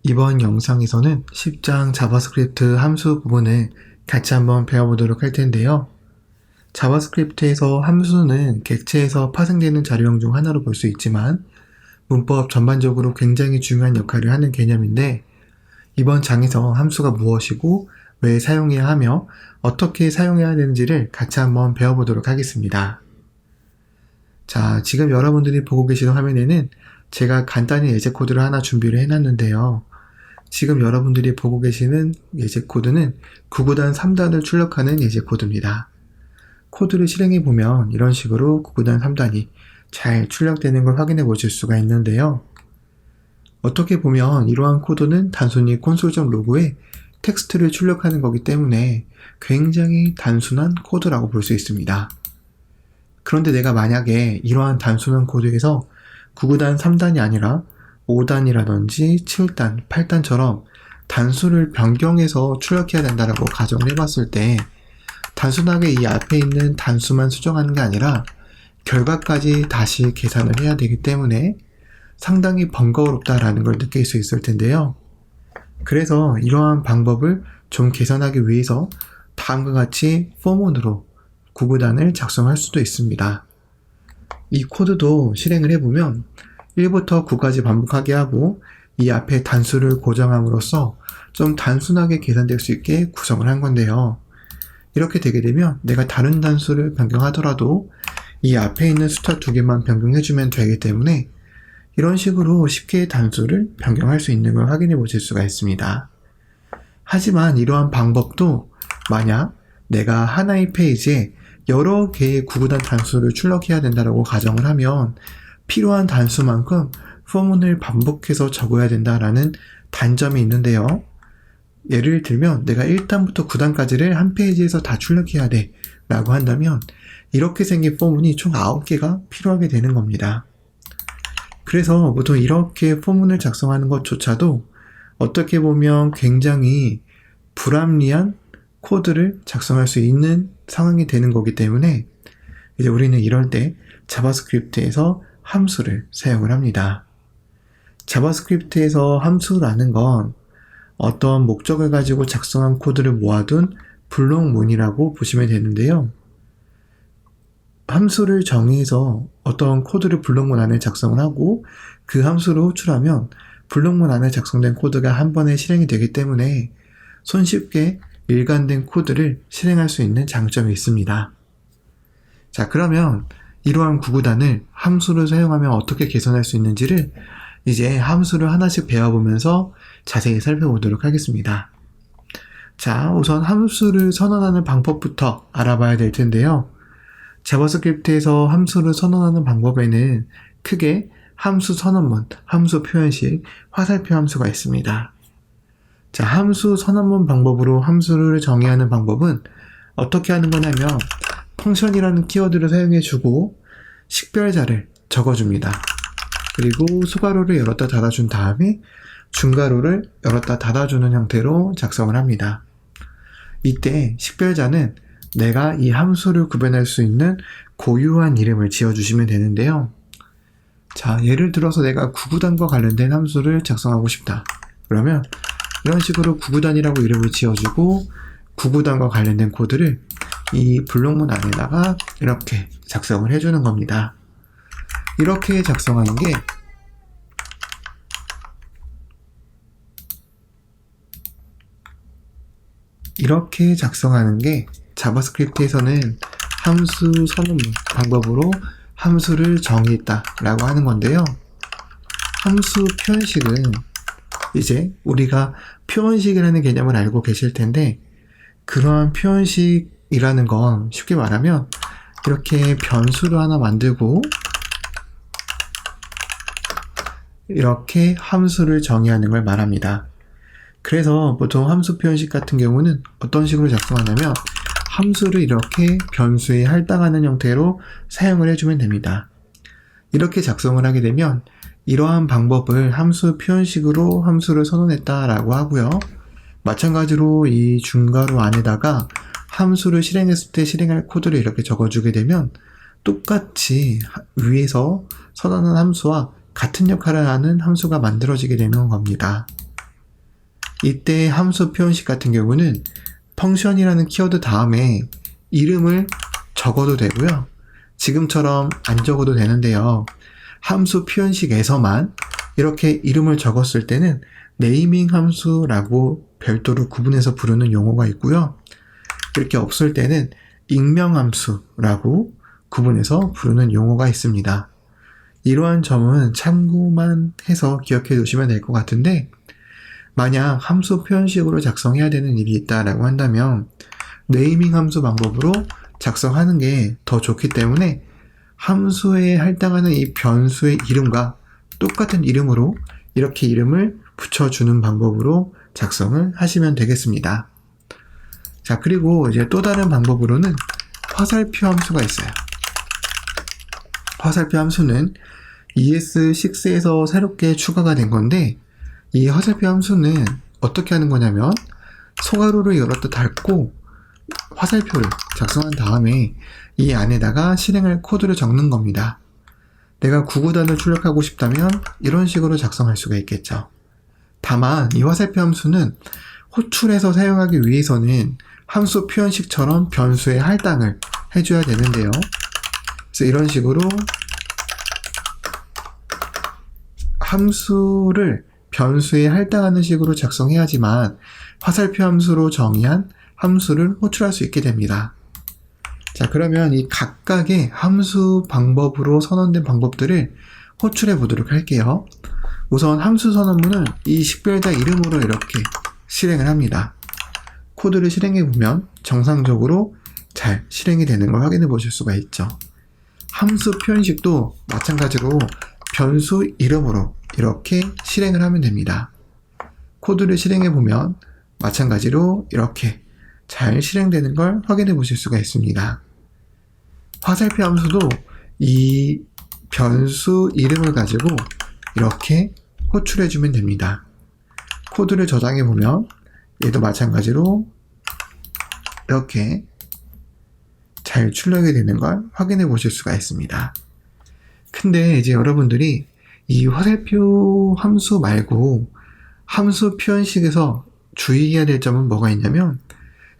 이번 영상에서는 10장 자바스크립트 함수 부분을 같이 한번 배워보도록 할 텐데요. 자바스크립트에서 함수는 객체에서 파생되는 자료형 중 하나로 볼 수 있지만 문법 전반적으로 굉장히 중요한 역할을 하는 개념인데, 이번 장에서 함수가 무엇이고 왜 사용해야 하며 어떻게 사용해야 되는지를 같이 한번 배워보도록 하겠습니다. 자, 지금 여러분들이 보고 계시는 화면에는 제가 간단히 예제 코드를 하나 준비를 해놨는데요. 지금 여러분들이 보고 계시는 예제 코드는 9구단 3단을 출력하는 예제 코드입니다. 코드를 실행해 보면 이런 식으로 9구단 3단이 잘 출력되는 걸 확인해 보실 수가 있는데요. 어떻게 보면 이러한 코드는 단순히 콘솔.로그에 텍스트를 출력하는 거기 때문에 굉장히 단순한 코드라고 볼 수 있습니다. 그런데 내가 만약에 이러한 단순한 코드에서 9구단 3단이 아니라 5단이라든지 7단, 8단처럼 단수를 변경해서 출력해야 된다라고 가정을 해봤을 때 단순하게 이 앞에 있는 단수만 수정하는 게 아니라 결과까지 다시 계산을 해야 되기 때문에 상당히 번거롭다라는 걸 느낄 수 있을 텐데요. 그래서 이러한 방법을 좀 개선하기 위해서 다음과 같이 포문으로 9구단을 작성할 수도 있습니다. 이 코드도 실행을 해보면 1부터 9까지 반복하게 하고 이 앞에 단수를 고정함으로써 좀 단순하게 계산될 수 있게 구성을 한 건데요. 이렇게 되게 되면 내가 다른 단수를 변경하더라도 이 앞에 있는 숫자 2개만 변경해주면 되기 때문에 이런 식으로 쉽게 단수를 변경할 수 있는 걸 확인해 보실 수가 있습니다. 하지만 이러한 방법도 만약 내가 하나의 페이지에 여러 개의 9구단 단수를 출력해야 된다고 가정을 하면 필요한 단수만큼 포문을 반복해서 적어야 된다라는 단점이 있는데요. 예를 들면 내가 1단부터 9단까지를 한 페이지에서 다 출력해야 돼 라고 한다면 이렇게 생긴 포문이 총 9개가 필요하게 되는 겁니다. 그래서 보통 이렇게 포문을 작성하는 것조차도 어떻게 보면 굉장히 불합리한 코드를 작성할 수 있는 상황이 되는 거기 때문에 이제 우리는 이럴 때 자바스크립트에서 함수를 사용을 합니다. 자바스크립트에서 함수라는 건 어떤 목적을 가지고 작성한 코드를 모아둔 블록문이라고 보시면 되는데요. 함수를 정의해서 어떤 코드를 블록문 안에 작성을 하고 그 함수를 호출하면 블록문 안에 작성된 코드가 한 번에 실행이 되기 때문에 손쉽게 일관된 코드를 실행할 수 있는 장점이 있습니다. 자, 그러면 이러한 9구단을 함수를 사용하면 어떻게 개선할 수 있는지를 이제 함수를 하나씩 배워보면서 자세히 살펴보도록 하겠습니다. 자, 우선 함수를 선언하는 방법부터 알아봐야 될 텐데요. 자바스크립트에서 함수를 선언하는 방법에는 크게 함수 선언문, 함수 표현식, 화살표 함수가 있습니다. 자, 함수 선언문 방법으로 함수를 정의하는 방법은 어떻게 하는 거냐면 펑션이라는 키워드를 사용해주고 식별자를 적어줍니다. 그리고 수괄호를 열었다 닫아준 다음에 중괄호를 열었다 닫아주는 형태로 작성을 합니다. 이때 식별자는 내가 이 함수를 구별할 수 있는 고유한 이름을 지어주시면 되는데요. 자, 예를 들어서 내가 9구단과 관련된 함수를 작성하고 싶다. 그러면 이런 식으로 9구단이라고 이름을 지어주고 9구단과 관련된 코드를 이 블록문 안에다가 이렇게 작성을 해주는 겁니다. 이렇게 작성하는 게 자바스크립트에서는 함수 선언문 방법으로 함수를 정의했다 라고 하는 건데요. 함수 표현식은 이제 우리가 표현식이라는 개념을 알고 계실 텐데, 그러한 표현식이라는 건 쉽게 말하면 이렇게 변수를 하나 만들고 이렇게 함수를 정의하는 걸 말합니다. 그래서 보통 함수 표현식 같은 경우는 어떤 식으로 작성하냐면 함수를 이렇게 변수에 할당하는 형태로 사용을 해주면 됩니다. 이렇게 작성을 하게 되면 이러한 방법을 함수 표현식으로 함수를 선언했다라고 하고요. 마찬가지로 이 중괄호 안에다가 함수를 실행했을 때 실행할 코드를 이렇게 적어주게 되면 똑같이 위에서 선언한 함수와 같은 역할을 하는 함수가 만들어지게 되는 겁니다. 이때 함수 표현식 같은 경우는 펑션이라는 키워드 다음에 이름을 적어도 되고요. 지금처럼 안 적어도 되는데요. 함수 표현식에서만 이렇게 이름을 적었을 때는 네이밍 함수라고 별도로 구분해서 부르는 용어가 있고요. 이렇게 없을 때는 익명 함수라고 구분해서 부르는 용어가 있습니다. 이러한 점은 참고만 해서 기억해 두시면 될 것 같은데, 만약 함수 표현식으로 작성해야 되는 일이 있다라고 한다면 네이밍 함수 방법으로 작성하는 게 더 좋기 때문에 함수에 할당하는 이 변수의 이름과 똑같은 이름으로 이렇게 이름을 붙여주는 방법으로 작성을 하시면 되겠습니다. 자, 그리고 이제 또 다른 방법으로는 화살표 함수가 있어요. 화살표 함수는 ES6에서 새롭게 추가가 된 건데, 이 화살표 함수는 어떻게 하는 거냐면 소괄호를 열었다 닫고 화살표를 작성한 다음에 이 안에다가 실행할 코드를 적는 겁니다. 내가 구구단을 출력하고 싶다면 이런 식으로 작성할 수가 있겠죠. 다만 이 화살표 함수는 호출해서 사용하기 위해서는 함수 표현식처럼 변수에 할당을 해줘야 되는데요. 그래서 이런 식으로 함수를 변수에 할당하는 식으로 작성해야지만 화살표 함수로 정의한 함수를 호출할 수 있게 됩니다. 자, 그러면 이 각각의 함수 방법으로 선언된 방법들을 호출해 보도록 할게요. 우선 함수 선언문은 이 식별자 이름으로 이렇게 실행을 합니다. 코드를 실행해 보면 정상적으로 잘 실행이 되는 걸 확인해 보실 수가 있죠. 함수 표현식도 마찬가지로 변수 이름으로 이렇게 실행을 하면 됩니다. 코드를 실행해 보면 마찬가지로 이렇게 잘 실행되는 걸 확인해 보실 수가 있습니다. 화살표 함수도 이 변수 이름을 가지고 이렇게 호출해 주면 됩니다. 코드를 저장해 보면 얘도 마찬가지로 이렇게 잘 출력이 되는 걸 확인해 보실 수가 있습니다. 근데 이제 여러분들이 이 화살표 함수 말고 함수 표현식에서 주의해야 될 점은 뭐가 있냐면,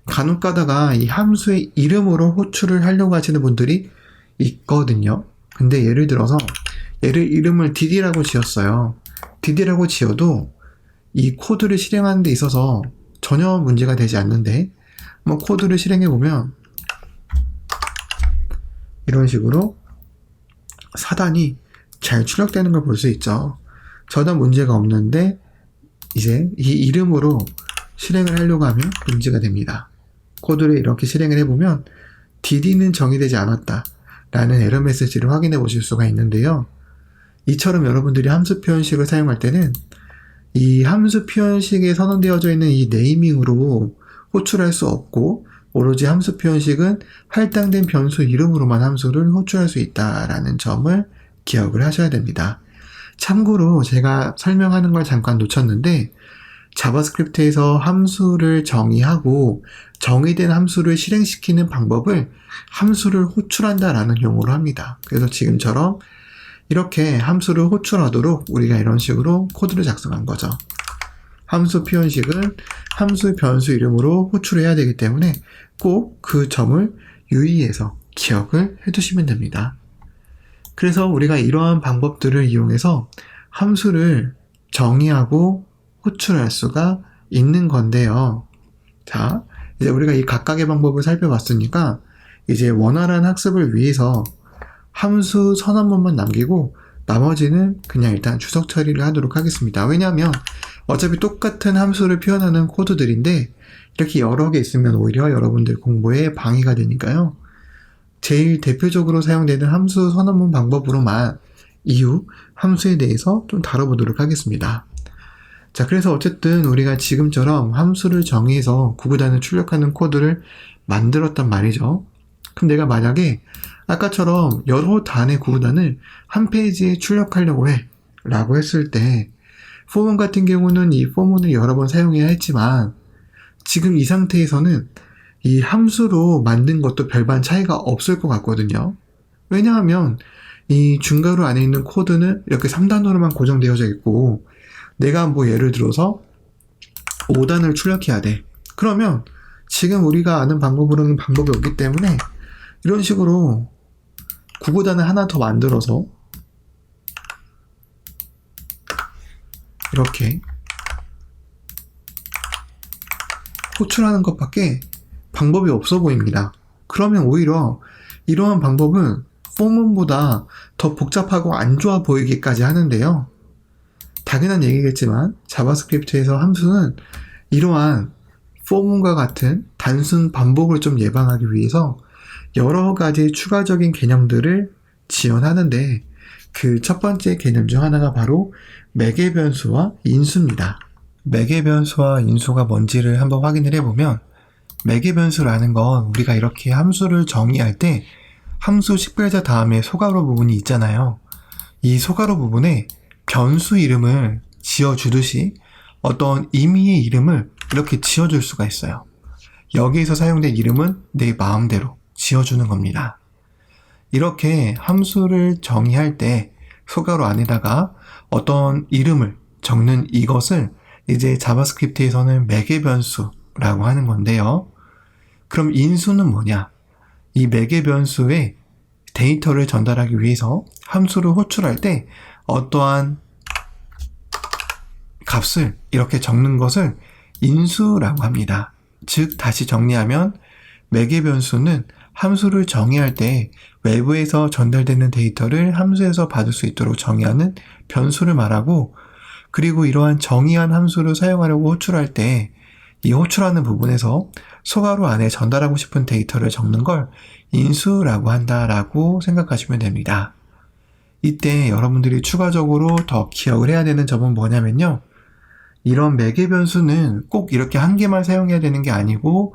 간혹 가다가 이 함수의 이름으로 호출을 하려고 하시는 분들이 있거든요. 근데 예를 들어서 얘를 이름을 dd라고 지었어요. dd라고 지어도 이 코드를 실행하는 데 있어서 전혀 문제가 되지 않는데, 코드를 실행해 보면 이런 식으로 사단이 잘 출력되는 걸 볼 수 있죠. 전혀 문제가 없는데 이제 이 이름으로 실행을 하려고 하면 문제가 됩니다. 코드를 이렇게 실행을 해보면 dd는 정의되지 않았다 라는 에러 메시지를 확인해 보실 수가 있는데요. 이처럼 여러분들이 함수 표현식을 사용할 때는 이 함수 표현식에 선언되어져 있는 이 네이밍으로 호출할 수 없고, 오로지 함수 표현식은 할당된 변수 이름으로만 함수를 호출할 수 있다라는 점을 기억을 하셔야 됩니다. 참고로 제가 설명하는 걸 잠깐 놓쳤는데, 자바스크립트에서 함수를 정의하고 정의된 함수를 실행시키는 방법을 함수를 호출한다라는 용어로 합니다. 그래서 지금처럼 이렇게 함수를 호출하도록 우리가 이런 식으로 코드를 작성한 거죠. 함수 표현식은 함수 변수 이름으로 호출해야 되기 때문에 꼭 그 점을 유의해서 기억을 해두시면 됩니다. 그래서 우리가 이러한 방법들을 이용해서 함수를 정의하고 호출할 수가 있는 건데요. 자, 이제 우리가 이 각각의 방법을 살펴봤으니까 이제 원활한 학습을 위해서 함수 선언문만 남기고 나머지는 그냥 일단 주석 처리를 하도록 하겠습니다. 왜냐하면 어차피 똑같은 함수를 표현하는 코드들인데 이렇게 여러 개 있으면 오히려 여러분들 공부에 방해가 되니까요. 제일 대표적으로 사용되는 함수 선언문 방법으로만 이후 함수에 대해서 좀 다뤄보도록 하겠습니다. 자, 그래서 어쨌든 우리가 지금처럼 함수를 정의해서 구구단을 출력하는 코드를 만들었단 말이죠. 그럼 내가 만약에 아까처럼 여러 단의 구구단을 한 페이지에 출력하려고 해 라고 했을 때, 포문 같은 경우는 이 포문을 여러 번 사용해야 했지만 지금 이 상태에서는 이 함수로 만든 것도 별반 차이가 없을 것 같거든요. 왜냐하면 이 중괄호 안에 있는 코드는 이렇게 3단으로만 고정되어져 있고, 내가 예를 들어서 5단을 출력해야 돼. 그러면 지금 우리가 아는 방법으로는 방법이 없기 때문에 이런 식으로 구구단을 하나 더 만들어서 이렇게 호출하는 것밖에 방법이 없어 보입니다. 그러면 오히려 이러한 방법은 포문보다 더 복잡하고 안 좋아 보이기까지 하는데요. 당연한 얘기겠지만 자바스크립트에서 함수는 이러한 포문과 같은 단순 반복을 좀 예방하기 위해서 여러 가지 추가적인 개념들을 지원하는데 그 첫 번째 개념 중 하나가 바로 매개 변수와 인수입니다. 매개 변수와 인수가 뭔지를 한번 확인을 해보면 매개 변수라는 건 우리가 이렇게 함수를 정의할 때 함수 식별자 다음에 소괄호 부분이 있잖아요. 이 소괄호 부분에 변수 이름을 지어주듯이 어떤 임의의 이름을 이렇게 지어줄 수가 있어요. 여기에서 사용된 이름은 내 마음대로 지어주는 겁니다. 이렇게 함수를 정의할 때 소괄호 안에다가 어떤 이름을 적는 이것을 이제 자바스크립트에서는 매개 변수라고 하는 건데요. 그럼 인수는 뭐냐? 이 매개 변수에 데이터를 전달하기 위해서 함수를 호출할 때 어떠한 값을 이렇게 적는 것을 인수라고 합니다. 즉 다시 정리하면 매개 변수는 함수를 정의할 때 외부에서 전달되는 데이터를 함수에서 받을 수 있도록 정의하는 변수를 말하고, 그리고 이러한 정의한 함수를 사용하려고 호출할 때 이 호출하는 부분에서 소괄호 안에 전달하고 싶은 데이터를 적는 걸 인수라고 한다라고 생각하시면 됩니다. 이때 여러분들이 추가적으로 더 기억을 해야 되는 점은 뭐냐면요. 이런 매개 변수는 꼭 이렇게 한 개만 사용해야 되는 게 아니고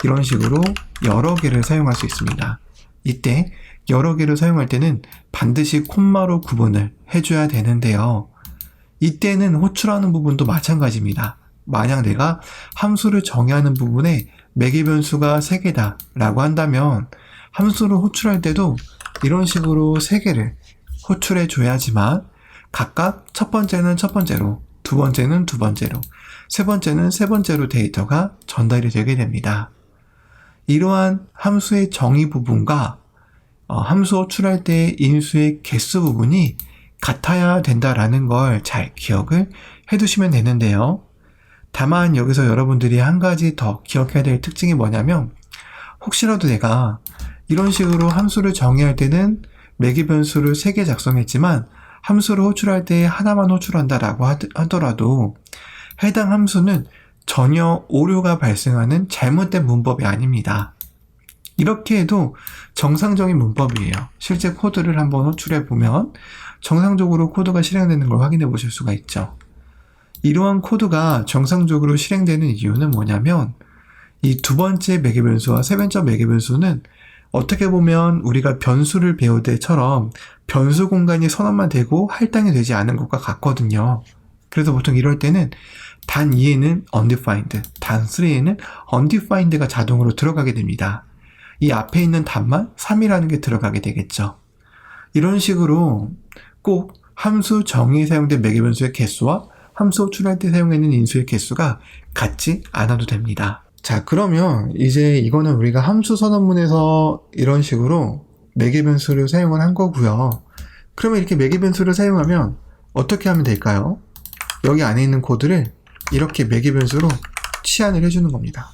이런 식으로 여러 개를 사용할 수 있습니다. 이때 여러 개를 사용할 때는 반드시 콤마로 구분을 해줘야 되는데요. 이때는 호출하는 부분도 마찬가지입니다. 만약 내가 함수를 정의하는 부분에 매개 변수가 3개다 라고 한다면 함수를 호출할 때도 이런 식으로 3개를 호출해 줘야지만 각각 첫 번째는 첫 번째로, 두 번째는 두 번째로, 세 번째는 세 번째로 데이터가 전달이 되게 됩니다. 이러한 함수의 정의 부분과 함수 호출할 때 인수의 개수 부분이 같아야 된다라는 걸 잘 기억을 해두시면 되는데요. 다만 여기서 여러분들이 한 가지 더 기억해야 될 특징이 뭐냐면, 혹시라도 내가 이런 식으로 함수를 정의할 때는 매개 변수를 3개 작성했지만 함수를 호출할 때 하나만 호출한다라고 하더라도 해당 함수는 전혀 오류가 발생하는 잘못된 문법이 아닙니다. 이렇게 해도 정상적인 문법이에요. 실제 코드를 한번 호출해 보면 정상적으로 코드가 실행되는 걸 확인해 보실 수가 있죠. 이러한 코드가 정상적으로 실행되는 이유는 뭐냐면, 이 두 번째 매개 변수와 세 번째 매개 변수는 어떻게 보면 우리가 변수를 배울 때처럼 변수 공간이 선언만 되고 할당이 되지 않은 것과 같거든요. 그래서 보통 이럴 때는 단 2에는 undefined, 단 3에는 undefined가 자동으로 들어가게 됩니다. 이 앞에 있는 단만 3이라는 게 들어가게 되겠죠. 이런 식으로 꼭 함수 정의에 사용된 매개 변수의 개수와 함수 호출할 때 사용하는 인수의 개수가 같지 않아도 됩니다. 자, 그러면 이제 이거는 우리가 함수 선언문에서 이런 식으로 매개 변수를 사용을 한 거고요. 그러면 이렇게 매개 변수를 사용하면 어떻게 하면 될까요? 여기 안에 있는 코드를 이렇게 매개 변수로 치환을 해주는 겁니다.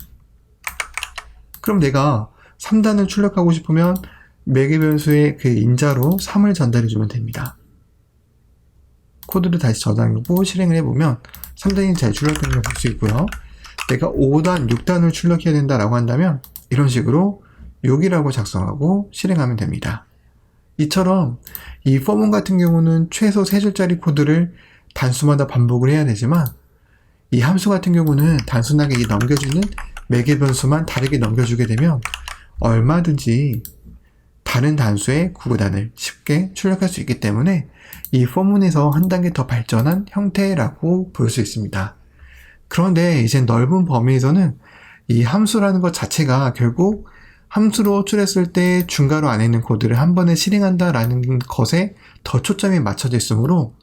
그럼 내가 3단을 출력하고 싶으면 매개 변수의 그 인자로 3을 전달해주면 됩니다. 코드를 다시 저장하고 실행을 해보면 3단이 잘 출력되는 걸 볼 수 있고요. 내가 5단, 6단을 출력해야 된다라고 한다면 이런 식으로 6이라고 작성하고 실행하면 됩니다. 이처럼 이 포문 같은 경우는 최소 3줄짜리 코드를 단수마다 반복을 해야 되지만, 이 함수 같은 경우는 단순하게 이 넘겨주는 매개 변수만 다르게 넘겨주게 되면 얼마든지 다른 단수의 구구단을 쉽게 출력할 수 있기 때문에 이 포문에서 한 단계 더 발전한 형태라고 볼 수 있습니다. 그런데 이제 넓은 범위에서는 이 함수라는 것 자체가 결국 함수로 호출했을 때 중괄호 안에 있는 코드를 한 번에 실행한다라는 것에 더 초점이 맞춰져 있으므로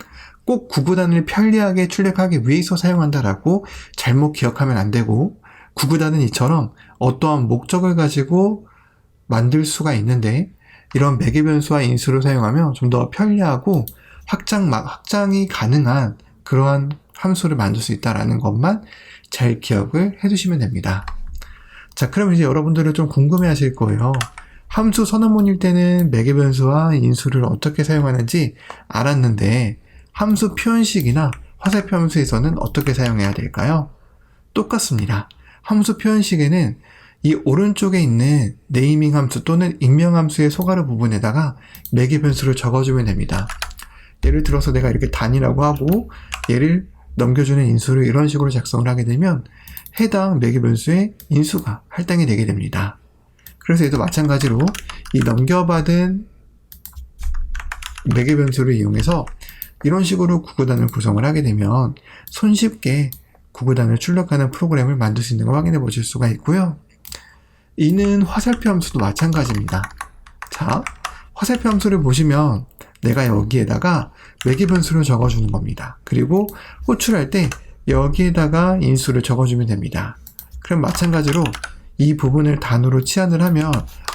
꼭 구구단을 편리하게 출력하기 위해서 사용한다라고 잘못 기억하면 안 되고, 구구단은 이처럼 어떠한 목적을 가지고 만들 수가 있는데, 이런 매개 변수와 인수를 사용하면 좀 더 편리하고 확장이 가능한 그러한 함수를 만들 수 있다는 것만 잘 기억을 해두시면 됩니다. 자, 그럼 이제 여러분들은 좀 궁금해 하실 거예요. 함수 선언문일 때는 매개 변수와 인수를 어떻게 사용하는지 알았는데, 함수 표현식이나 화살표 함수에서는 어떻게 사용해야 될까요? 똑같습니다. 함수 표현식에는 이 오른쪽에 있는 네이밍 함수 또는 익명 함수의 소가르 부분에다가 매개 변수를 적어주면 됩니다. 예를 들어서 내가 이렇게 단이라고 하고 얘를 넘겨주는 인수를 이런 식으로 작성을 하게 되면 해당 매개 변수의 인수가 할당이 되게 됩니다. 그래서 얘도 마찬가지로 이 넘겨받은 매개 변수를 이용해서 이런 식으로 구구단을 구성을 하게 되면 손쉽게 구구단을 출력하는 프로그램을 만들 수 있는 걸 확인해 보실 수가 있고요. 이는 화살표 함수도 마찬가지입니다. 자, 화살표 함수를 보시면 내가 여기에다가 매개 변수를 적어주는 겁니다. 그리고 호출할 때 여기에다가 인수를 적어주면 됩니다. 그럼 마찬가지로 이 부분을 단으로 치환을 하면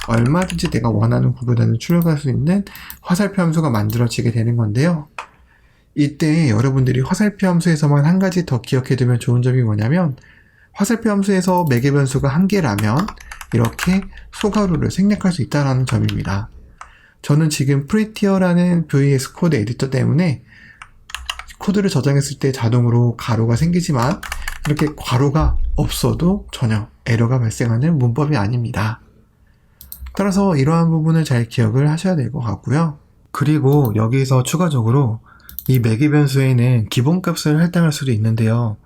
얼마든지 내가 원하는 구구단을 출력할 수 있는 화살표 함수가 만들어지게 되는 건데요. 이때 여러분들이 화살표 함수에서만 한 가지 더 기억해두면 좋은 점이 뭐냐면, 화살표 함수에서 매개 변수가 한 개라면 이렇게 소가루를 생략할 수 있다는 점입니다. 저는 지금 프리티어라는 VS 코드 에디터 때문에 코드를 저장했을 때 자동으로 가로가 생기지만 이렇게 괄호가 없어도 전혀 에러가 발생하는 문법이 아닙니다. 따라서 이러한 부분을 잘 기억을 하셔야 될 것 같고요. 그리고 여기서 추가적으로 이 매개 변수에는 기본값을 할당할 수도 있는데요.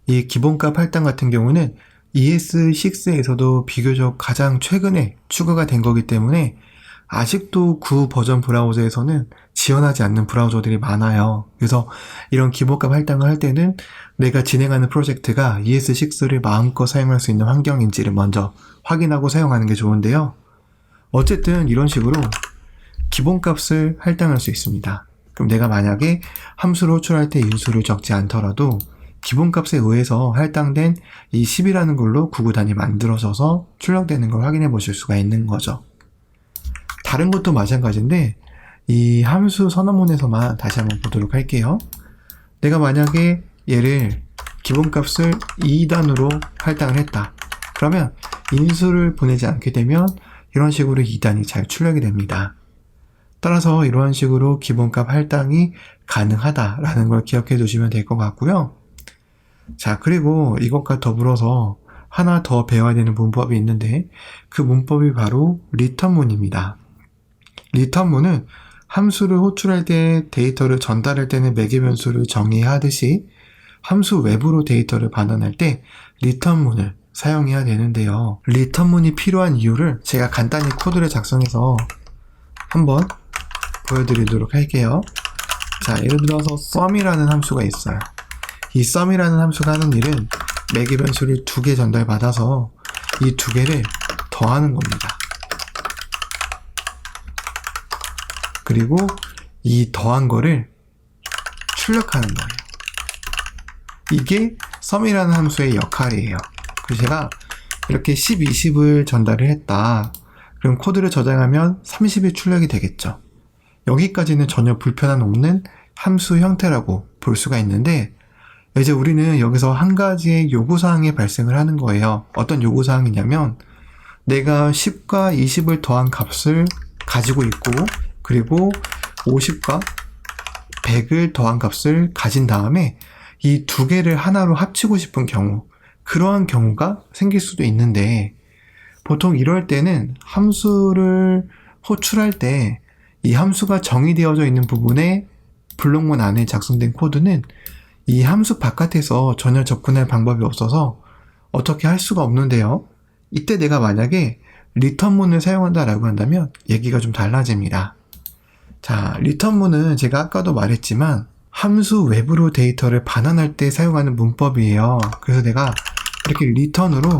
이 기본값 할당 같은 경우는 ES6에서도 비교적 가장 최근에 추가가 된 거기 때문에 아직도 구 버전 브라우저에서는 지원하지 않는 브라우저들이 많아요. 그래서 이런 기본값 할당을 할 때는 내가 진행하는 프로젝트가 ES6를 마음껏 사용할 수 있는 환경인지를 먼저 확인하고 사용하는 게 좋은데요. 어쨌든 이런 식으로 기본값을 할당할 수 있습니다. 그럼 내가 만약에 함수를 호출할 때 인수를 적지 않더라도 기본값에 의해서 할당된 이 10이라는 걸로 구구단이 만들어져서 출력되는 걸 확인해 보실 수가 있는 거죠. 다른 것도 마찬가지인데 이 함수 선언문에서만 다시 한번 보도록 할게요. 내가 만약에 얘를 기본값을 2단으로 할당을 했다. 그러면 인수를 보내지 않게 되면 이런 식으로 2단이 잘 출력이 됩니다. 따라서 이러한 식으로 기본값 할당이 가능하다라는 걸 기억해 두시면 될 것 같고요. 자, 그리고 이것과 더불어서 하나 더 배워야 되는 문법이 있는데 그 문법이 바로 리턴문입니다. 리턴문은 함수를 호출할 때 데이터를 전달할 때는 매개 변수를 정의해야 하듯이 함수 외부로 데이터를 반환할 때 리턴문을 사용해야 되는데요. 리턴문이 필요한 이유를 제가 간단히 코드를 작성해서 한번 보여드리도록 할게요. 자, 예를 들어서 sum이라는 함수가 있어요. 이 sum이라는 함수가 하는 일은 매개 변수를 2개 전달받아서 이 2개를 더하는 겁니다. 그리고 이 더한 거를 출력하는 거예요. 이게 sum이라는 함수의 역할이에요. 그래서 제가 이렇게 10, 20을 전달을 했다. 그럼 코드를 저장하면 30이 출력이 되겠죠. 여기까지는 전혀 불편함 없는 함수 형태라고 볼 수가 있는데 이제 우리는 여기서 한 가지의 요구사항이 발생을 하는 거예요. 어떤 요구사항이냐면 내가 10과 20을 더한 값을 가지고 있고 그리고 50과 100을 더한 값을 가진 다음에 이 2개를 하나로 합치고 싶은 경우, 그러한 경우가 생길 수도 있는데 보통 이럴 때는 함수를 호출할 때 이 함수가 정의되어져 있는 부분에 블록문 안에 작성된 코드는 이 함수 바깥에서 전혀 접근할 방법이 없어서 어떻게 할 수가 없는데요. 이때 내가 만약에 리턴문을 사용한다라고 한다면 얘기가 좀 달라집니다. 자, 리턴문은 제가 아까도 말했지만 함수 외부로 데이터를 반환할 때 사용하는 문법이에요. 그래서 내가 이렇게 리턴으로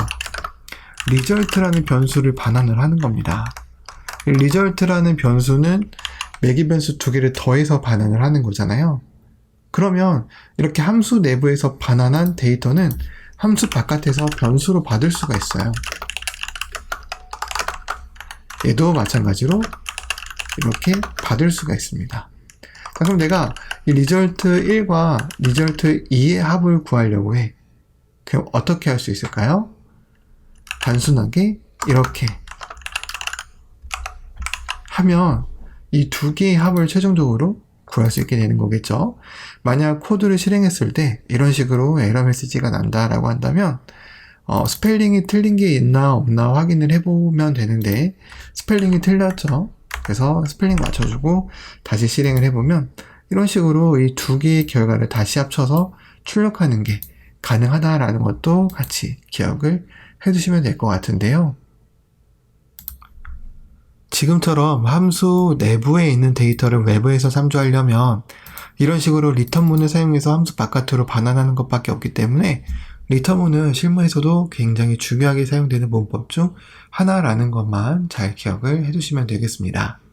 result라는 변수를 반환을 하는 겁니다. result라는 변수는 매개 변수 2개를 더해서 반환을 하는 거잖아요. 그러면 이렇게 함수 내부에서 반환한 데이터는 함수 바깥에서 변수로 받을 수가 있어요. 얘도 마찬가지로 이렇게 받을 수가 있습니다. 자, 그럼 내가 이 리절트 1과 리절트 2의 합을 구하려고 해. 그럼 어떻게 할 수 있을까요? 단순하게 이렇게 하면 이 두 개의 합을 최종적으로 구할 수 있게 되는 거겠죠. 만약 코드를 실행했을 때 이런 식으로 에러 메시지가 난다라고 한다면 스펠링이 틀린 게 있나 없나 확인을 해보면 되는데 스펠링이 틀렸죠. 그래서 스펠링 맞춰주고 다시 실행을 해보면 이런 식으로 이 두 개의 결과를 다시 합쳐서 출력하는 게 가능하다라는 것도 같이 기억을 해두시면 될 것 같은데요. 지금처럼 함수 내부에 있는 데이터를 외부에서 참조하려면 이런 식으로 리턴문을 사용해서 함수 바깥으로 반환하는 것밖에 없기 때문에 리턴문은 실무에서도 굉장히 중요하게 사용되는 문법 중 하나라는 것만 잘 기억을 해두시면 되겠습니다.